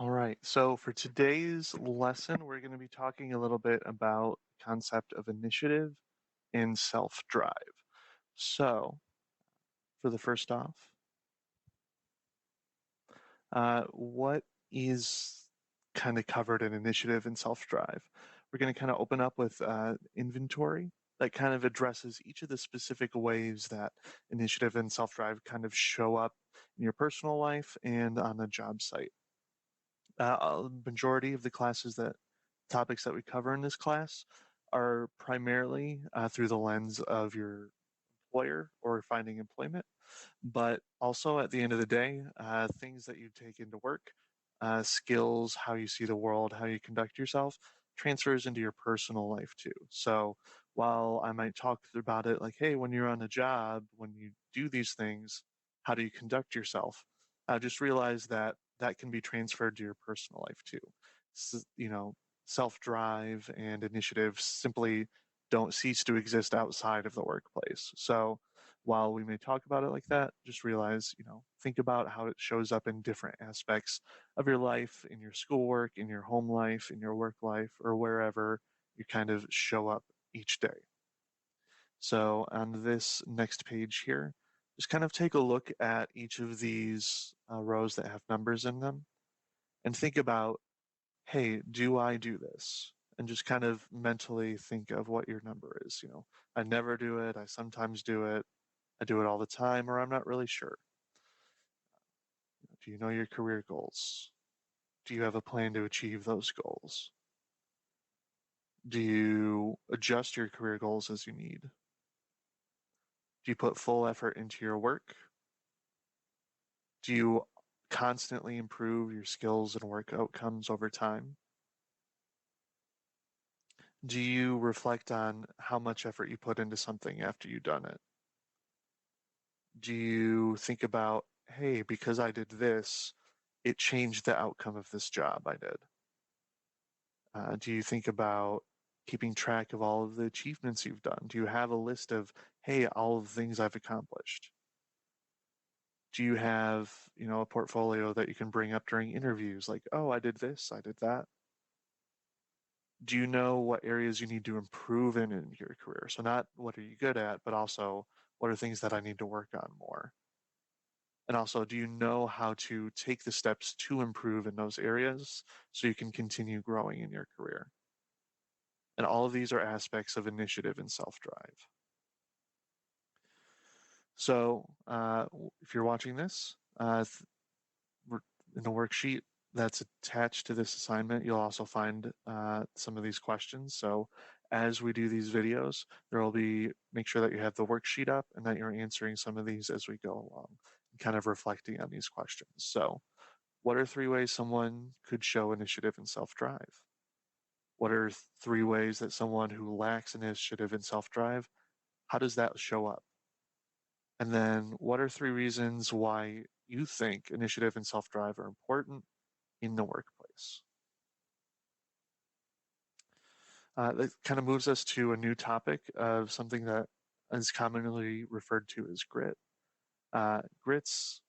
All right, so for today's lesson, we're going to be talking a little bit about the concept of initiative and self-drive. So, for the first off, what is kind of covered in initiative and self-drive? We're going to kind of open up with inventory that kind of addresses each of the specific ways that initiative and self-drive kind of show up in your personal life and on the job site. A majority of the topics that we cover in this class are primarily through the lens of your employer or finding employment, but also at the end of the day, things that you take into work, skills, how you see the world, how you conduct yourself, transfers into your personal life too. So while I might talk about it like, hey, when you're on a job, when you do these things, how do you conduct yourself? Just realize that that can be transferred to your personal life too. Self-drive and initiative simply don't cease to exist outside of the workplace. So while we may talk about it like that, just realize, think about how it shows up in different aspects of your life, in your schoolwork, in your home life, in your work life, or wherever you kind of show up each day. So on this next page here, just kind of take a look at each of these rows that have numbers in them and think about, hey, do I do this? And just kind of mentally think of what your number is. I never do it. I sometimes do it. I do it all the time, or I'm not really sure. Do you know your career goals? Do you have a plan to achieve those goals? Do you adjust your career goals as you need? Do you put full effort into your work? Do you constantly improve your skills and work outcomes over time? Do you reflect on how much effort you put into something after you've done it? Do you think about, hey, because I did this, it changed the outcome of this job I did? Do you think about keeping track of all of the achievements you've done? Do you have a list of, hey, all of the things I've accomplished? Do you have, a portfolio that you can bring up during interviews like, oh, I did this, I did that? Do you know what areas you need to improve in your career? So not what are you good at, but also what are things that I need to work on more? And also, do you know how to take the steps to improve in those areas so you can continue growing in your career? And all of these are aspects of initiative and self-drive. So if you're watching this, in the worksheet that's attached to this assignment, you'll also find some of these questions. So as we do these videos, make sure that you have the worksheet up and that you're answering some of these as we go along and kind of reflecting on these questions. So what are 3 ways someone could show initiative and self-drive? What are 3 ways that someone who lacks initiative and self-drive, how does that show up? And then what are 3 reasons why you think initiative and self-drive are important in the workplace? That kind of moves us to a new topic of something that is commonly referred to as grit. Grit's,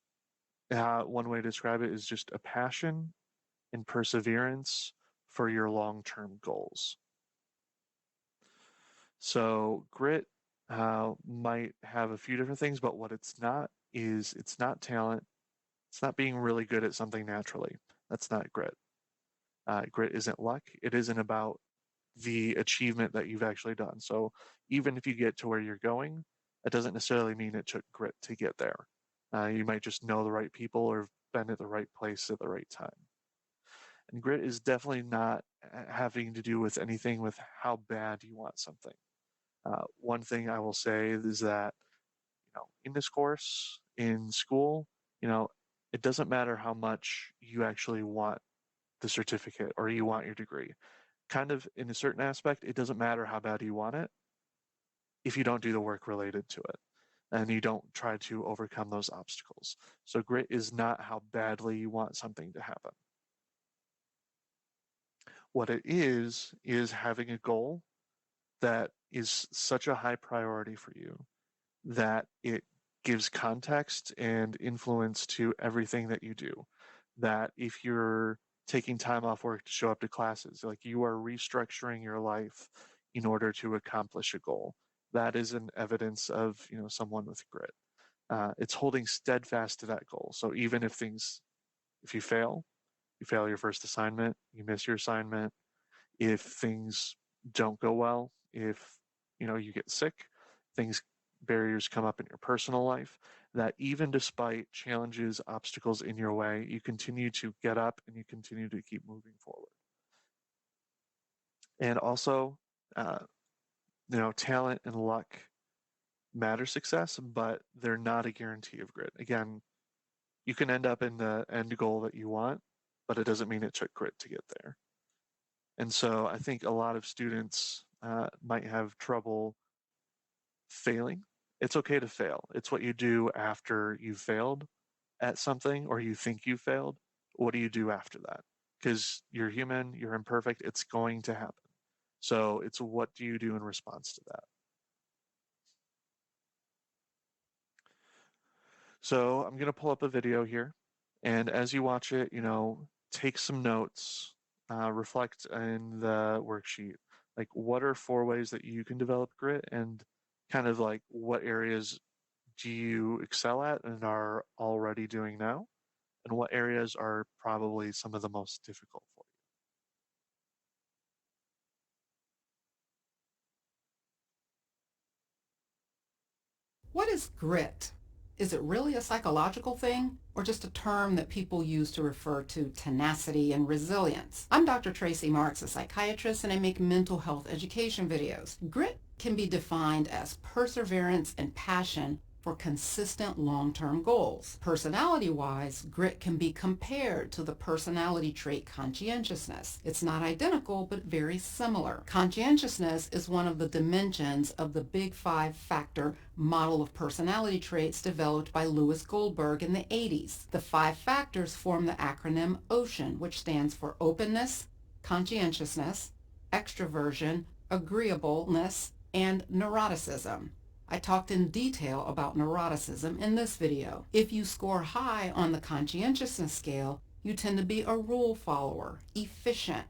one way to describe it is just a passion and perseverance for your long-term goals. So grit might have a few different things, but what it's not is it's not talent. It's not being really good at something naturally. That's not grit. Grit isn't luck. It isn't about the achievement that you've actually done. So even if you get to where you're going, that doesn't necessarily mean it took grit to get there. You might just know the right people or been at the right place at the right time. And grit is definitely not having to do with anything with how bad you want something. One thing I will say is that, in this course, in school, it doesn't matter how much you actually want the certificate or you want your degree. Kind of in a certain aspect, it doesn't matter how bad you want it if you don't do the work related to it and you don't try to overcome those obstacles. So grit is not how badly you want something to happen. What it is having a goal that is such a high priority for you that it gives context and influence to everything that you do. That if you're taking time off work to show up to classes. Like, you are restructuring your life in order to accomplish a goal. That is an evidence of, someone with grit. It's holding steadfast to that goal. So even if you fail your first assignment, you miss your assignment, if things don't go well, if you get sick, things barriers come up in your personal life, that even despite challenges, obstacles in your way, you continue to get up and you continue to keep moving forward. And also, uh, talent and luck matter success, but they're not a guarantee of grit. Again, you can end up in the end goal that you want, but it doesn't mean it took grit to get there. And so I think a lot of students might have trouble failing. It's okay to fail. It's what you do after you've failed at something or you think you failed. What do you do after that? Because you're human, you're imperfect, it's going to happen. So it's what do you do in response to that? So I'm going to pull up a video here. And as you watch it, take some notes, reflect in the worksheet. Like, what are 4 ways that you can develop grit, and kind of like what areas do you excel at and are already doing now? And what areas are probably some of the most difficult for you? What is grit? Is it really a psychological thing or just a term that people use to refer to tenacity and resilience? I'm Dr. Tracy Marks, a psychiatrist, and I make mental health education videos. Grit can be defined as perseverance and passion for consistent long-term goals. Personality-wise, grit can be compared to the personality trait conscientiousness. It's not identical, but very similar. Conscientiousness is one of the dimensions of the Big Five factor model of personality traits developed by Louis Goldberg in the 80s. The 5 factors form the acronym OCEAN, which stands for openness, conscientiousness, extroversion, agreeableness, and neuroticism. I talked in detail about neuroticism in this video. If you score high on the conscientiousness scale, you tend to be a rule follower, efficient,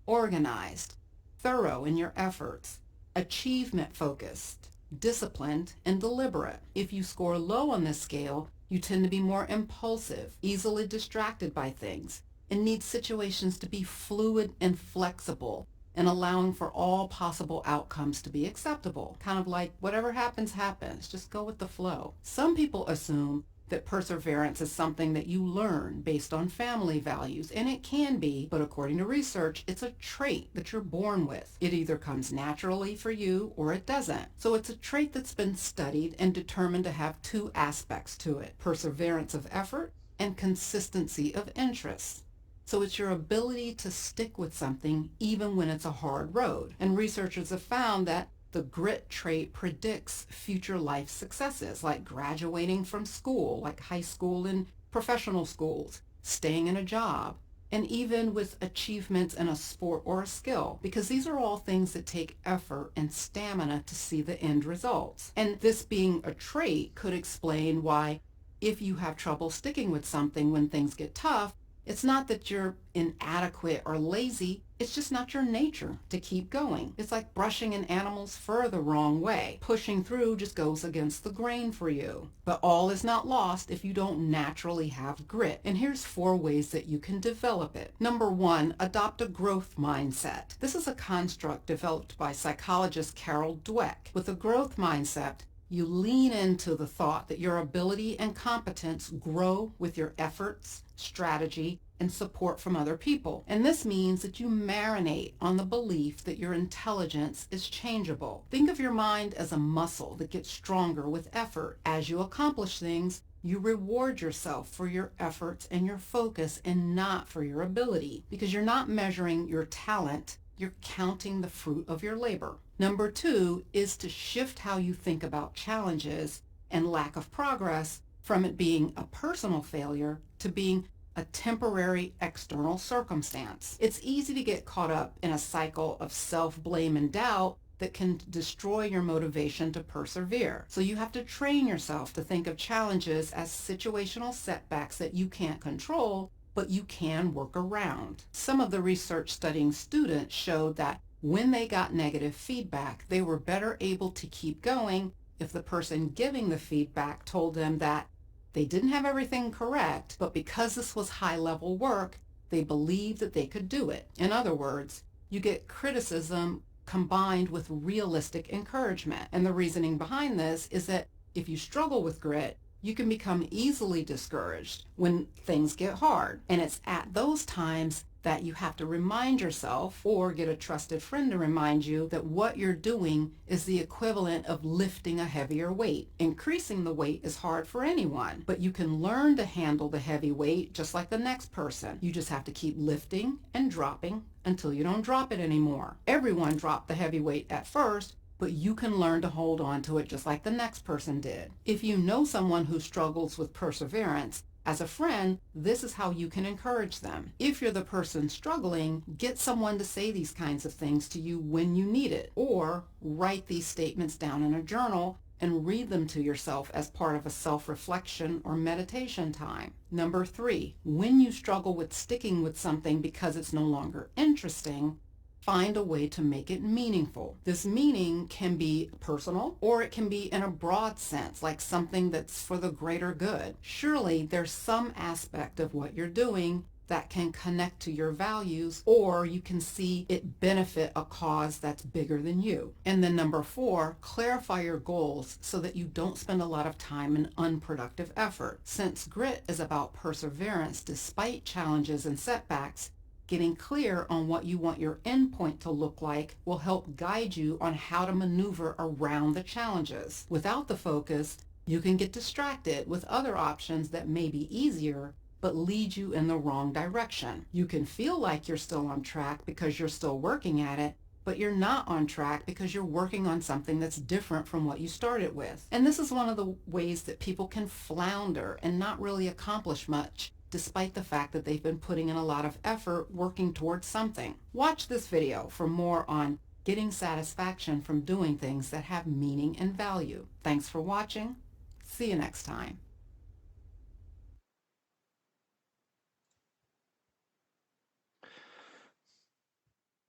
organized, thorough in your efforts, achievement focused, disciplined, and deliberate. If you score low on this scale, you tend to be more impulsive, easily distracted by things, and need situations to be fluid and flexible, and allowing for all possible outcomes to be acceptable. Kind of like whatever happens, happens. Just go with the flow. Some people assume that perseverance is something that you learn based on family values, and it can be, but according to research, it's a trait that you're born with. It either comes naturally for you or it doesn't. So it's a trait that's been studied and determined to have 2 aspects to it: perseverance of effort and consistency of interest. So it's your ability to stick with something even when it's a hard road. And researchers have found that the grit trait predicts future life successes, like graduating from school, like high school and professional schools, staying in a job, and even with achievements in a sport or a skill, because these are all things that take effort and stamina to see the end results. And this being a trait could explain why, if you have trouble sticking with something when things get tough, it's not that you're inadequate or lazy, it's just not your nature to keep going. It's like brushing an animal's fur the wrong way. Pushing through just goes against the grain for you. But all is not lost if you don't naturally have grit. And here's 4 ways that you can develop it. Number 1, adopt a growth mindset. This is a construct developed by psychologist Carol Dweck. With a growth mindset, you lean into the thought that your ability and competence grow with your efforts, strategy, and support from other people. And this means that you marinate on the belief that your intelligence is changeable. Think of your mind as a muscle that gets stronger with effort. As you accomplish things, you reward yourself for your efforts and your focus and not for your ability, because you're not measuring your talent, you're counting the fruit of your labor. Number 2 is to shift how you think about challenges and lack of progress from it being a personal failure to being a temporary external circumstance. It's easy to get caught up in a cycle of self-blame and doubt that can destroy your motivation to persevere. So you have to train yourself to think of challenges as situational setbacks that you can't control but you can work around. Some of the research studying students showed that when they got negative feedback, they were better able to keep going if the person giving the feedback told them that they didn't have everything correct, but because this was high-level work, they believed that they could do it. In other words, you get criticism combined with realistic encouragement. And the reasoning behind this is that if you struggle with grit, you can become easily discouraged when things get hard. And it's at those times that you have to remind yourself or get a trusted friend to remind you that what you're doing is the equivalent of lifting a heavier weight. Increasing the weight is hard for anyone, but you can learn to handle the heavy weight just like the next person. You just have to keep lifting and dropping until you don't drop it anymore. Everyone dropped the heavy weight at first, but you can learn to hold on to it just like the next person did. If you know someone who struggles with perseverance, as a friend, this is how you can encourage them. If you're the person struggling, get someone to say these kinds of things to you when you need it, or write these statements down in a journal and read them to yourself as part of a self-reflection or meditation time. Number 3, when you struggle with sticking with something because it's no longer interesting, find a way to make it meaningful. This meaning can be personal or it can be in a broad sense, like something that's for the greater good. Surely there's some aspect of what you're doing that can connect to your values, or you can see it benefit a cause that's bigger than you. And then number 4, clarify your goals so that you don't spend a lot of time in unproductive effort. Since grit is about perseverance despite challenges and setbacks, getting clear on what you want your endpoint to look like will help guide you on how to maneuver around the challenges. Without the focus, you can get distracted with other options that may be easier but lead you in the wrong direction. You can feel like you're still on track because you're still working at it, but you're not on track because you're working on something that's different from what you started with. And this is one of the ways that people can flounder and not really accomplish much, despite the fact that they've been putting in a lot of effort working towards something. Watch this video for more on getting satisfaction from doing things that have meaning and value. Thanks for watching. See you next time.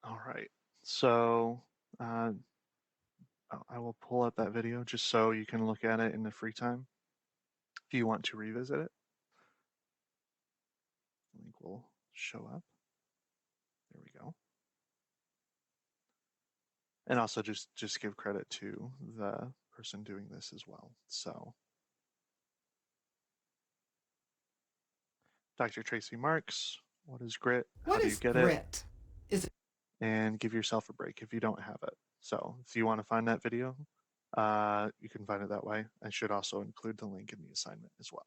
All right. So I will pull up that video just so you can look at it in the free time if you want to revisit it. The link will show up. There we go. And also just give credit to the person doing this as well. So Dr. Tracy Marks, what is grit? How What do you is get it? grit? Is it And give yourself a break if you don't have it. So if you want to find that video, you can find it that way. I should also include the link in the assignment as well.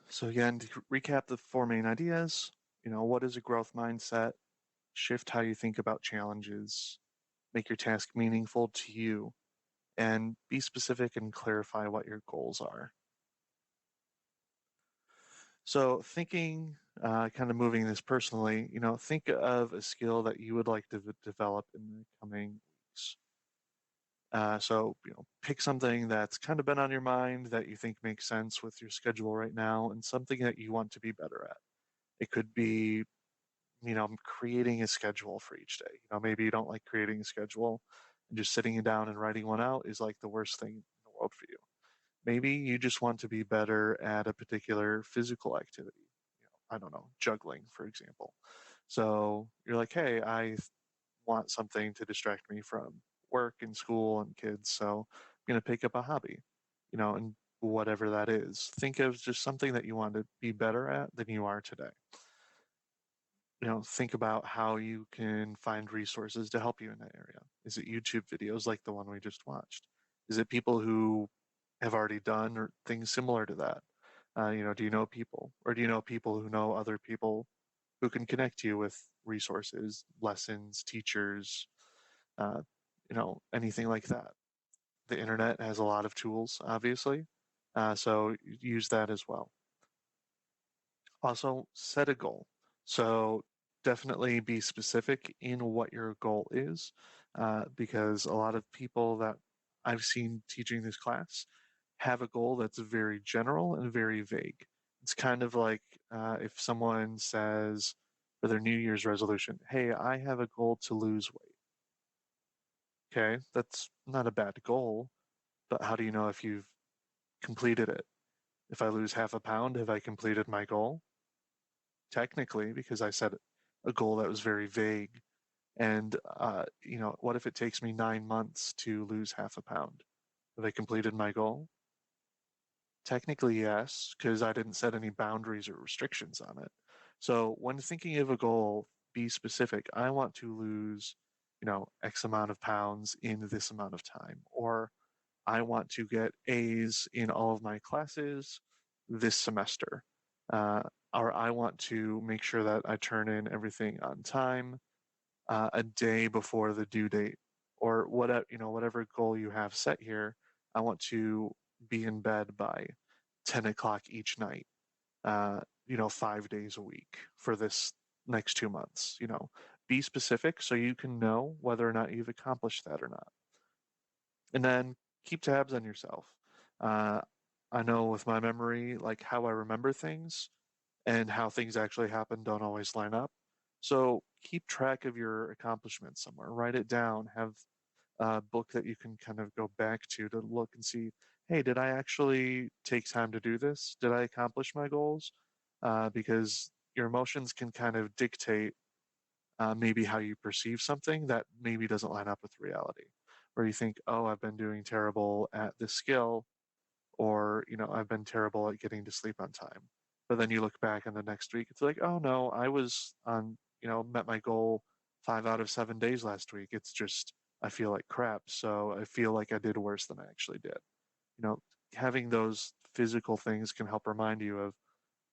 So again, to recap the 4 main ideas, what is a growth mindset? Shift how you think about challenges, make your task meaningful to you, and be specific and clarify what your goals are. So thinking, kind of moving this personally, think of a skill that you would like to develop in the coming weeks. So, pick something that's kind of been on your mind that you think makes sense with your schedule right now and something that you want to be better at. It could be, creating a schedule for each day. Maybe you don't like creating a schedule and just sitting down and writing one out is like the worst thing in the world for you. Maybe you just want to be better at a particular physical activity. I don't know, juggling, for example. So you're like, hey, I want something to distract me from work and school and kids. So I'm going to pick up a hobby, and whatever that is. Think of just something that you want to be better at than you are today. Think about how you can find resources to help you in that area. Is it YouTube videos like the one we just watched? Is it people who have already done or things similar to that? Do you know people, or do you know people who know other people who can connect you with resources, lessons, teachers, uh, anything like that? The internet has a lot of tools, obviously, so use that as well. Also, set a goal. So definitely be specific in what your goal is, because a lot of people that I've seen teaching this class have a goal that's very general and very vague. It's kind of like if someone says for their New Year's resolution, hey, I have a goal to lose weight. Okay, that's not a bad goal, but how do you know if you've completed it? If I lose half a pound, have I completed my goal? Technically, because I set a goal that was very vague. And, what if it takes me 9 months to lose half a pound? Have I completed my goal? Technically, yes, because I didn't set any boundaries or restrictions on it. So when thinking of a goal, be specific. I want to lose, X amount of pounds in this amount of time, or I want to get A's in all of my classes this semester. Uh, or I want to make sure that I turn in everything on time a day before the due date, or whatever goal you have set here. I want to be in bed by 10 o'clock each night. 5 days a week for this next 2 months. Be specific so you can know whether or not you've accomplished that or not, and then keep tabs on yourself. Uh, I know with my memory, like how I remember things and how things actually happen don't always line up. So keep track of your accomplishments somewhere. Write it down. Have a book that you can kind of go back to look and see, hey, did I actually take time to do this? Did I accomplish my goals? Because your emotions can kind of dictate maybe how you perceive something that maybe doesn't line up with reality. Where you think, oh, I've been doing terrible at this skill, or I've been terrible at getting to sleep on time. But then you look back in the next week, it's like, oh no, I was on, met my goal 5 out of 7 days last week. It's just I feel like crap, so I feel like I did worse than I actually did. you know Having those physical things can help remind you of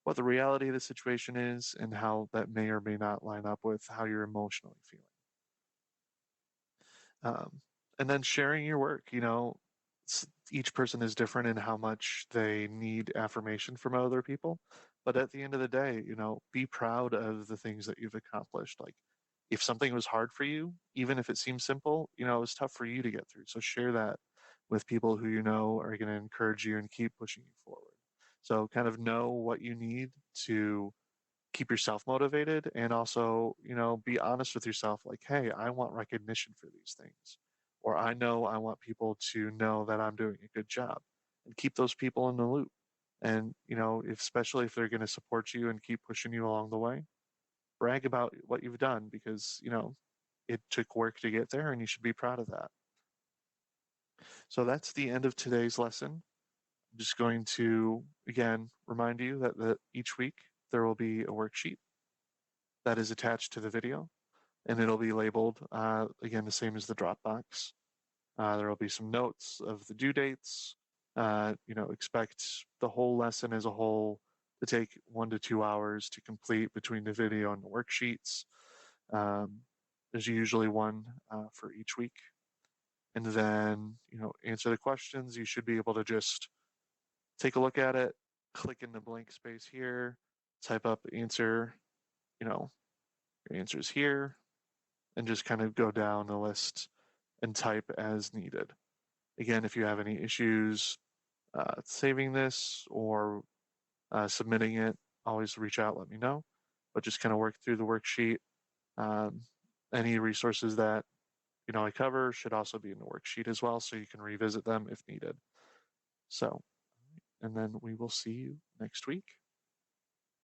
what the reality of the situation is and how that may or may not line up with how you're emotionally feeling. And then sharing your work, each person is different in how much they need affirmation from other people. But at the end of the day, be proud of the things that you've accomplished. Like if something was hard for you, even if it seems simple, it was tough for you to get through. So share that with people who are going to encourage you and keep pushing you forward. So kind of know what you need to keep yourself motivated, and also be honest with yourself, like, hey, I want recognition for these things, or I know I want people to know that I'm doing a good job, and keep those people in the loop. And especially if they're going to support you and keep pushing you along the way, brag about what you've done, because it took work to get there and you should be proud of that. So that's the end of today's lesson. I'm just going to again remind you that each week there will be a worksheet that is attached to the video, and it'll be labeled again the same as the Dropbox. There will be some notes of the due dates. Expect the whole lesson as a whole to take 1 to 2 hours to complete between the video and the worksheets. Um, there's usually one for each week, and then answer the questions. You should be able to just take a look at it, click in the blank space here, type up answer. Your answers here, and just kind of go down the list and type as needed. Again, if you have any issues saving this or submitting it, always reach out, let me know. But just kind of work through the worksheet. Um, any resources that I cover should also be in the worksheet as well, so you can revisit them if needed. So, and then we will see you next week.